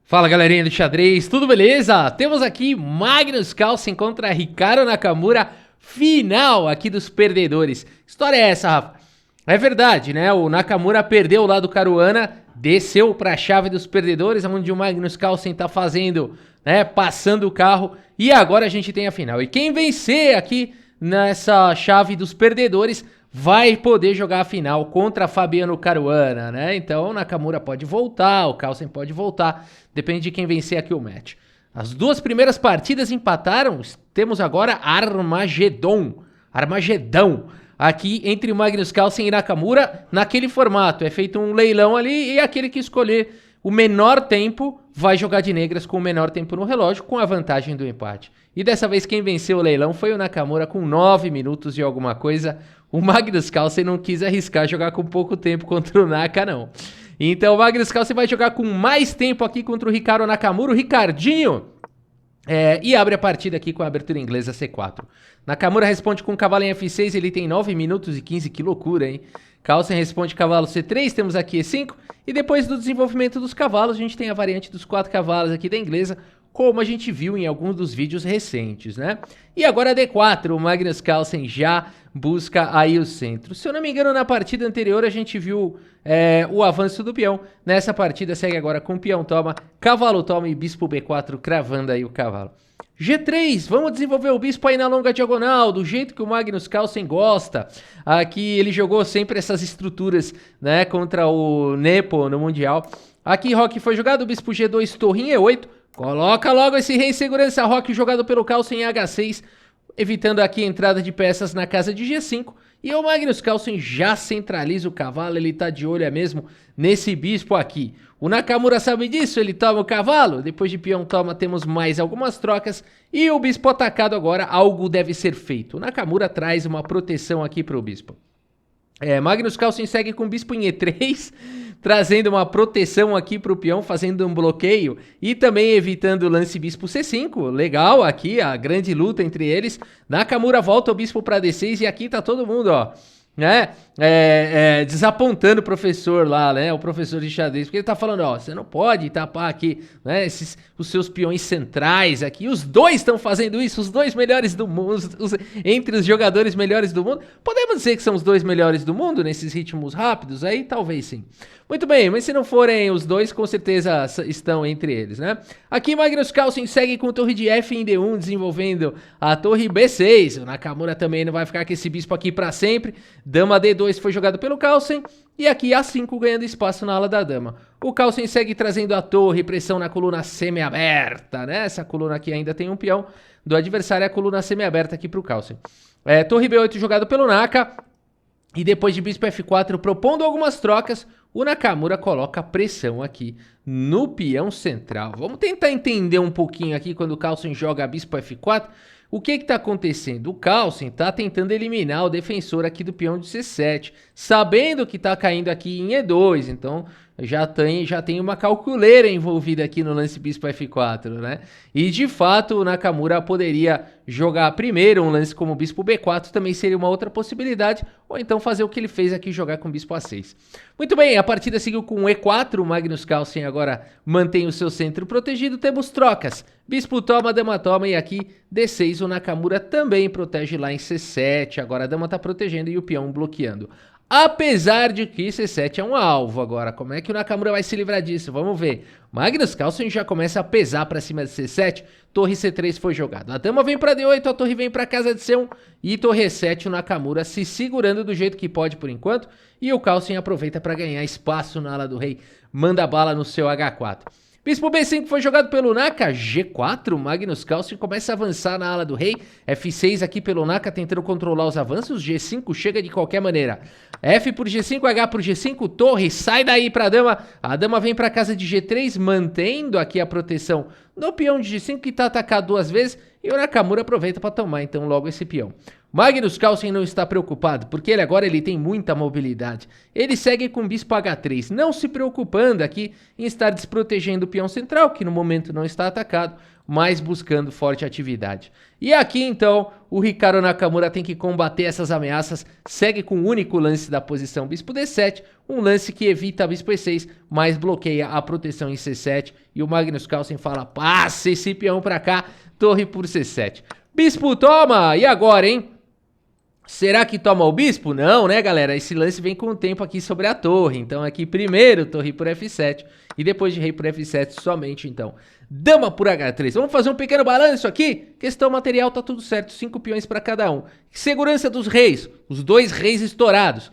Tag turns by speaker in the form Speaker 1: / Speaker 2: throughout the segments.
Speaker 1: Fala galerinha do xadrez, tudo beleza? Temos aqui Magnus Carlsen contra Ricardo Nakamura, final aqui dos perdedores. Que história é essa, Rafa? É verdade, né? O Nakamura perdeu lá do Caruana, desceu para a chave dos perdedores, onde o Magnus Carlsen tá fazendo, né? Passando o carro, e agora a gente tem a final. E quem vencer aqui nessa chave dos perdedores vai poder jogar a final contra Fabiano Caruana, né? Então o Nakamura pode voltar, o Carlsen pode voltar, depende de quem vencer aqui o match. As duas primeiras partidas empataram, temos agora Armagedon, aqui entre Magnus Carlsen e Nakamura, naquele formato, é feito um leilão ali e aquele que escolher o menor tempo vai jogar de negras com o menor tempo no relógio, com a vantagem do empate. E dessa vez quem venceu o leilão foi o Nakamura com 9 minutos e alguma coisa. O Magnus Carlsen não quis arriscar jogar com pouco tempo contra o Naka, não. Então o Magnus Carlsen vai jogar com mais tempo aqui contra o Ricardo Nakamura, o Ricardinho. E abre a partida aqui com a abertura inglesa C4. Nakamura responde com cavalo em F6, ele tem 9 minutos e 15, que loucura, hein? Carlsen responde cavalo C3, temos aqui E5, e depois do desenvolvimento dos cavalos, a gente tem a variante dos 4 cavalos aqui da inglesa, como a gente viu em alguns dos vídeos recentes, né? E agora D4, o Magnus Carlsen já busca aí o centro. Se eu não me engano, na partida anterior a gente viu o avanço do peão. Nessa partida segue agora com peão toma, cavalo toma e bispo B4, cravando aí o cavalo. G3, vamos desenvolver o bispo aí na longa diagonal, do jeito que o Magnus Carlsen gosta. Aqui ele jogou sempre essas estruturas, né, contra o Nepo no Mundial. Aqui Roque foi jogado, bispo G2, torrinha E8. Coloca logo esse rei em segurança, Roque jogado pelo Carlsen em H6, evitando aqui a entrada de peças na casa de G5. E o Magnus Carlsen já centraliza o cavalo, ele tá de olho mesmo nesse bispo aqui. O Nakamura sabe disso, ele toma o cavalo, depois de peão toma temos mais algumas trocas e o bispo atacado agora, algo deve ser feito. O Nakamura traz uma proteção aqui pro bispo. Magnus Carlsen segue com o bispo em E3, trazendo uma proteção aqui para o peão, fazendo um bloqueio e também evitando o lance bispo C5. Legal aqui a grande luta entre eles. Nakamura volta o bispo para D6 e aqui tá todo mundo, ó, né? Desapontando o professor lá, né? O professor de xadrez, porque ele tá falando, ó, você não pode tapar aqui, né? Os seus peões centrais aqui. Os dois estão fazendo isso, os dois melhores do mundo, entre os jogadores melhores do mundo. Podemos dizer que são os dois melhores do mundo nesses ritmos rápidos aí? Talvez sim. Muito bem, mas se não forem os dois, com certeza estão entre eles, né? Aqui Magnus Carlsen segue com torre de F em D1, desenvolvendo a torre B6. O Nakamura também não vai ficar com esse bispo aqui para sempre. Dama D2 foi jogado pelo Carlsen. E aqui A5 ganhando espaço na ala da dama. O Carlsen segue trazendo a torre, pressão na coluna semi-aberta, né? Essa coluna aqui ainda tem um peão do adversário, a coluna semi-aberta aqui pro Carlsen. Torre B8 jogado pelo Naka. E depois de bispo F4 propondo algumas trocas, o Nakamura coloca pressão aqui no peão central. Vamos tentar entender um pouquinho aqui quando o Carlsen joga bispo F4. O que está acontecendo? O Carlsen está tentando eliminar o defensor aqui do peão de C7, sabendo que está caindo aqui em E2, então já tem uma calculeira envolvida aqui no lance bispo F4, né? E de fato o Nakamura poderia jogar primeiro um lance como bispo B4, também seria uma outra possibilidade, ou então fazer o que ele fez aqui, jogar com bispo A6. Muito bem, a partida seguiu com E4, o Magnus Carlsen agora mantém o seu centro protegido, temos trocas, bispo toma, dama toma e aqui D6 o Nakamura também protege lá em C7, agora a dama está protegendo e o peão bloqueando. Apesar de que C7 é um alvo agora, como é que o Nakamura vai se livrar disso? Vamos ver. Magnus Carlsen já começa a pesar para cima de C7, torre C3 foi jogado. A dama vem para D8, a torre vem para casa de C1 e torre E7 o Nakamura se segurando do jeito que pode por enquanto. E o Carlsen aproveita para ganhar espaço na ala do rei, manda bala no seu H4. Bispo B5 foi jogado pelo Naka, G4, Magnus Carlsen começa a avançar na ala do rei, F6 aqui pelo Naka tentando controlar os avanços, G5 chega de qualquer maneira, F por G5, H por G5, torre, sai daí pra dama, a dama vem pra casa de G3, mantendo aqui a proteção no peão de G5 que tá atacado duas vezes, e o Nakamura aproveita para tomar então logo esse peão. Magnus Carlsen não está preocupado, porque ele tem muita mobilidade. Ele segue com bispo H3, não se preocupando aqui em estar desprotegendo o peão central, que no momento não está atacado, mas buscando forte atividade. E aqui então, o Hikaru Nakamura tem que combater essas ameaças, segue com o único lance da posição bispo D7, um lance que evita bispo E6, mas bloqueia a proteção em C7, e o Magnus Carlsen fala, passa esse peão pra cá, torre por C7. Bispo toma, e agora, hein? Será que toma o bispo? Não, né, galera? Esse lance vem com o tempo aqui sobre a torre. Então, aqui primeiro, torre por F7. E depois de rei por F7, somente, então, dama por H3. Vamos fazer um pequeno balanço aqui? Questão material, tá tudo certo. 5 peões para cada um. Segurança dos reis. Os 2 reis estourados.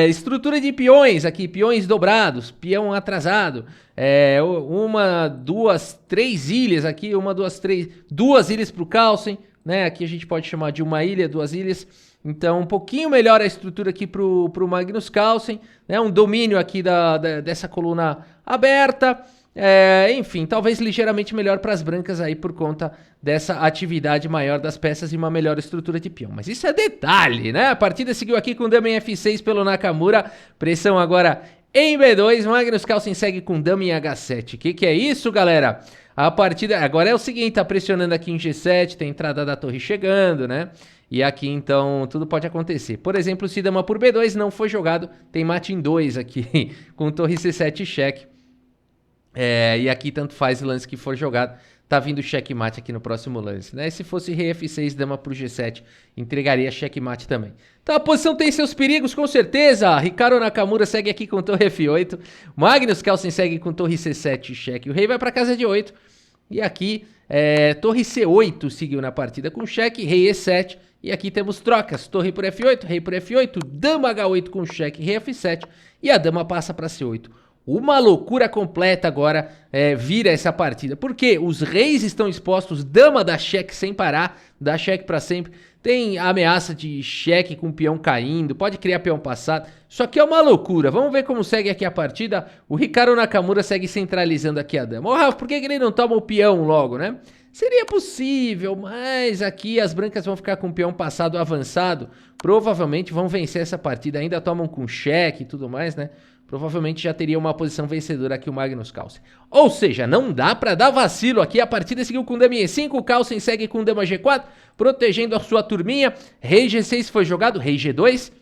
Speaker 1: Estrutura de peões aqui. Peões dobrados. Peão atrasado. 1, 2, 3 ilhas aqui. 1, 2, 3. 2 ilhas pro Carlsen. Né? Aqui a gente pode chamar de 1 ilha, 2 ilhas. Então, um pouquinho melhor a estrutura aqui pro Magnus Carlsen, né? Um domínio aqui dessa coluna aberta. Enfim, talvez ligeiramente melhor para as brancas aí por conta dessa atividade maior das peças e uma melhor estrutura de peão. Mas isso é detalhe, né? A partida seguiu aqui com dama em F6 pelo Nakamura. Pressão agora em B2. Magnus Carlsen segue com dama em H7. Que é isso, galera? A partida agora é o seguinte, tá pressionando aqui em G7, tem a entrada da torre chegando, né? E aqui, então, tudo pode acontecer. Por exemplo, se dama por B2 não foi jogado, tem mate em 2 aqui, com torre C7 e cheque. E aqui tanto faz o lance que for jogado, tá vindo checkmate aqui no próximo lance, né? E se fosse rei F6, dama por G7, entregaria checkmate também. Então a posição tem seus perigos, com certeza. Hikaru Nakamura segue aqui com torre F8. Magnus Carlsen segue com torre C7 e cheque. O rei vai para casa de 8. E aqui, torre C8 seguiu na partida com cheque, rei E7. E aqui temos trocas, torre por F8, rei por F8, dama H8 com cheque, rei F7. E a dama passa para C8. Uma loucura completa agora vira essa partida. Porque os reis estão expostos, dama dá cheque sem parar, dá cheque para sempre. Tem a ameaça de cheque com peão caindo, pode criar peão passado. Isso aqui é uma loucura. Vamos ver como segue aqui a partida. O Hikaru Nakamura segue centralizando aqui a dama. Ô, Rafa, por que ele não toma o peão logo, né? Seria possível, mas aqui as brancas vão ficar com o peão passado avançado. Provavelmente vão vencer essa partida. Ainda tomam com cheque e tudo mais, né? Provavelmente já teria uma posição vencedora aqui o Magnus Carlsen. Ou seja, não dá pra dar vacilo aqui. A partida seguiu com dama em E5, o Carlsen segue com dama G4, protegendo a sua turminha. Rei G6 foi jogado, rei G2,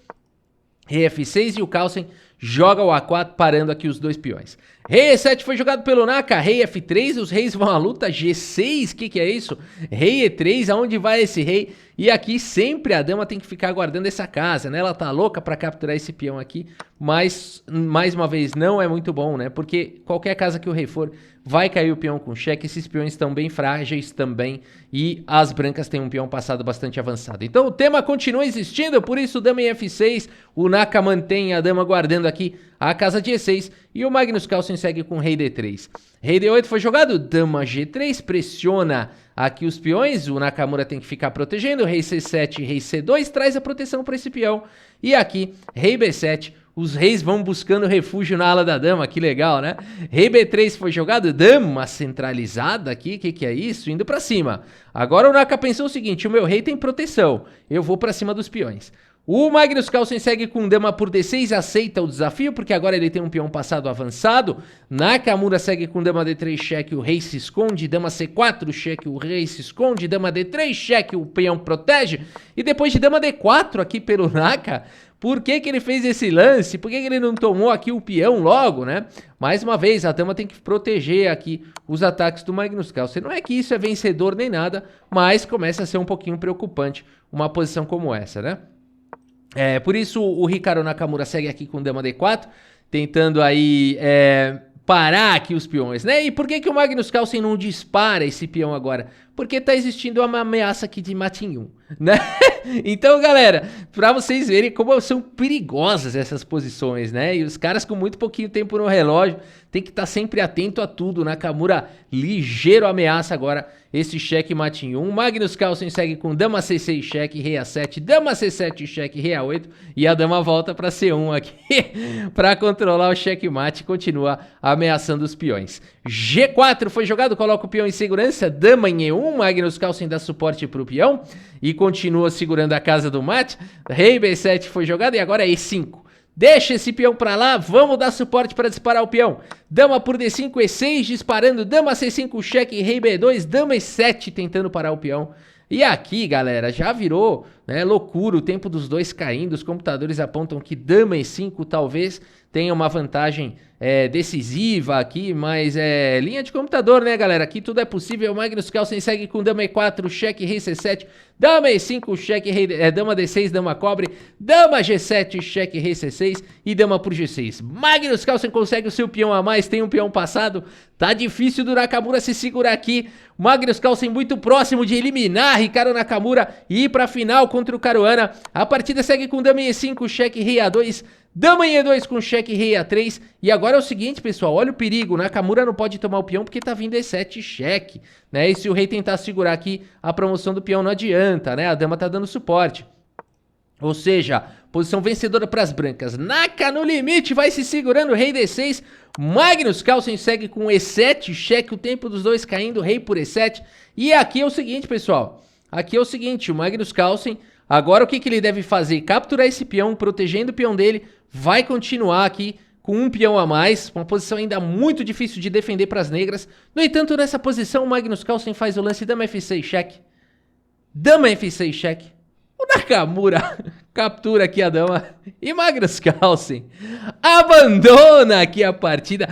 Speaker 1: rei F6 e o Carlsen joga o A4, parando aqui os 2 peões. Rei E7 foi jogado pelo Naka, rei F3, os reis vão à luta, G6, que é isso? Rei E3, aonde vai esse rei? E aqui sempre a dama tem que ficar guardando essa casa, né? Ela tá louca pra capturar esse peão aqui, mas, mais uma vez, não é muito bom, né? Porque qualquer casa que o rei for, vai cair o peão com cheque, esses peões estão bem frágeis também, e as brancas têm um peão passado bastante avançado. Então o tema continua existindo, por isso dama em F6, o Naka mantém a dama guardando aqui a casa de E6, e o Magnus Carlsen segue com rei D3. Rei D8 foi jogado, dama G3, pressiona aqui os peões, o Nakamura tem que ficar protegendo, rei C7 e rei C2 traz a proteção para esse peão. E aqui, rei B7, os reis vão buscando refúgio na ala da dama, que legal, né? Rei B3 foi jogado, dama centralizada aqui, que é isso? Indo para cima. Agora o Naka pensou o seguinte, o meu rei tem proteção, eu vou para cima dos peões. O Magnus Carlsen segue com dama por D6, aceita o desafio, porque agora ele tem um peão passado avançado. Nakamura segue com dama D3, cheque, o rei se esconde, dama C4, cheque, o rei se esconde, dama D3, cheque, o peão protege. E depois de dama D4 aqui pelo Naka, por que ele fez esse lance? Por que ele não tomou aqui o peão logo, né? Mais uma vez, a dama tem que proteger aqui os ataques do Magnus Carlsen. Não é que isso é vencedor nem nada, mas começa a ser um pouquinho preocupante uma posição como essa, né? Por isso o Hikaru Nakamura segue aqui com dama D4, tentando aí parar aqui os peões, né? E por que o Magnus Carlsen não dispara esse peão agora? Porque tá existindo uma ameaça aqui de mate em 1, né? Então, galera, pra vocês verem como são perigosas essas posições, né? E os caras com muito pouquinho tempo no relógio tem que estar sempre atento a tudo. Nakamura ligeiro ameaça agora esse cheque mate em 1. Magnus Carlsen segue com dama C6 cheque, rei A7, dama C7 cheque, rei A8 e a dama volta para C1 aqui para controlar o cheque mate e continua ameaçando os peões. G4 foi jogado, coloca o peão em segurança, dama em E1, Magnus Carlsen dá suporte para o peão e continua segurando a casa do mate. Rei B7 foi jogado e agora é E5. Deixa esse peão pra lá, vamos dar suporte para disparar o peão. Dama por D5, E6, disparando, dama C5, cheque, rei B2, dama E7, tentando parar o peão. E aqui, galera, já virou, né, loucura, o tempo dos dois caindo, os computadores apontam que dama E5 talvez tenha uma vantagem decisiva aqui, mas é linha de computador, né, galera? Aqui tudo é possível. O Magnus Carlsen segue com dama E4, cheque, rei C7, dama E5, cheque, rei, dama D6, dama cobre, dama G7, cheque, rei C6 e dama por G6. Magnus Carlsen consegue o seu peão a mais, tem um peão passado, tá difícil do Nakamura se segurar aqui. Magnus Carlsen muito próximo de eliminar Hikaru Nakamura e ir pra final contra o Caruana. A partida segue com dama E5, cheque, rei A2, dama em E2 com cheque, rei A3. E agora é o seguinte, pessoal, olha o perigo. Nakamura não pode tomar o peão porque tá vindo E7 cheque, né? E se o rei tentar segurar aqui, a promoção do peão não adianta, né? A dama tá dando suporte. Ou seja, posição vencedora para as brancas. Naka no limite, vai se segurando, rei D6. Magnus Carlsen segue com E7, cheque, o tempo dos dois caindo, rei por E7. E aqui é o seguinte, pessoal. Aqui é o seguinte, o Magnus Carlsen, agora o que ele deve fazer? Capturar esse peão, protegendo o peão dele. Vai continuar aqui com um peão a mais, uma posição ainda muito difícil de defender para as negras. No entanto, nessa posição, o Magnus Carlsen faz o lance dama F6 cheque. Dama F6 cheque. O Nakamura captura aqui a dama e Magnus Carlsen abandona aqui a partida.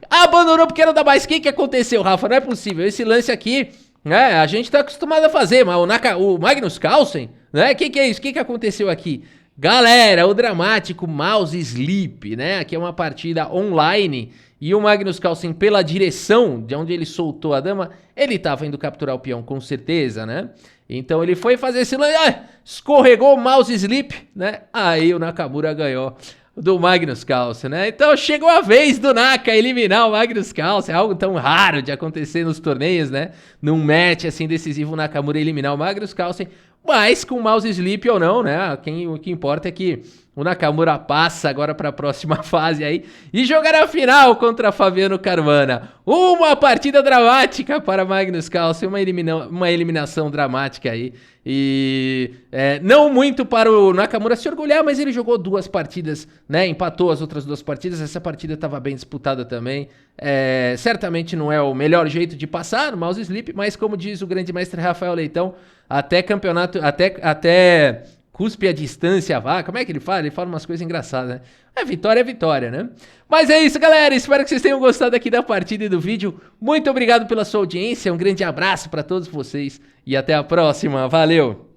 Speaker 1: Abandonou porque não dá mais. O que aconteceu, Rafa? Não é possível. Esse lance aqui, né, a gente tá acostumado a fazer, mas o Magnus Carlsen, né? Que é isso? O que aconteceu aqui? Galera, o dramático Mouse Sleep, né? Aqui é uma partida online e o Magnus Carlsen, pela direção de onde ele soltou a dama, ele tava indo capturar o peão com certeza, né? Então ele foi fazer esse lance, escorregou o Mouse Sleep, né? Aí o Nakamura ganhou do Magnus Carlsen, né? Então chegou a vez do Naka eliminar o Magnus Carlsen, algo tão raro de acontecer nos torneios, né? Num match assim decisivo, o Nakamura eliminar o Magnus Carlsen, mas com o Mouse Sleep ou não, né? O que importa é que o Nakamura passa agora para a próxima fase aí e jogará a final contra Fabiano Caruana. Uma partida dramática para Magnus Carlsen, uma eliminação dramática aí. E não muito para o Nakamura se orgulhar, mas ele jogou 2 partidas, né? Empatou as outras 2 partidas. Essa partida estava bem disputada também. Certamente não é o melhor jeito de passar no Mouse Sleep, mas como diz o grande mestre Rafael Leitão, até campeonato, até cuspe a distância, vá. Como é que ele fala? Ele fala umas coisas engraçadas, né? É vitória, né? Mas é isso, galera. Espero que vocês tenham gostado aqui da partida e do vídeo. Muito obrigado pela sua audiência. Um grande abraço para todos vocês e até a próxima. Valeu!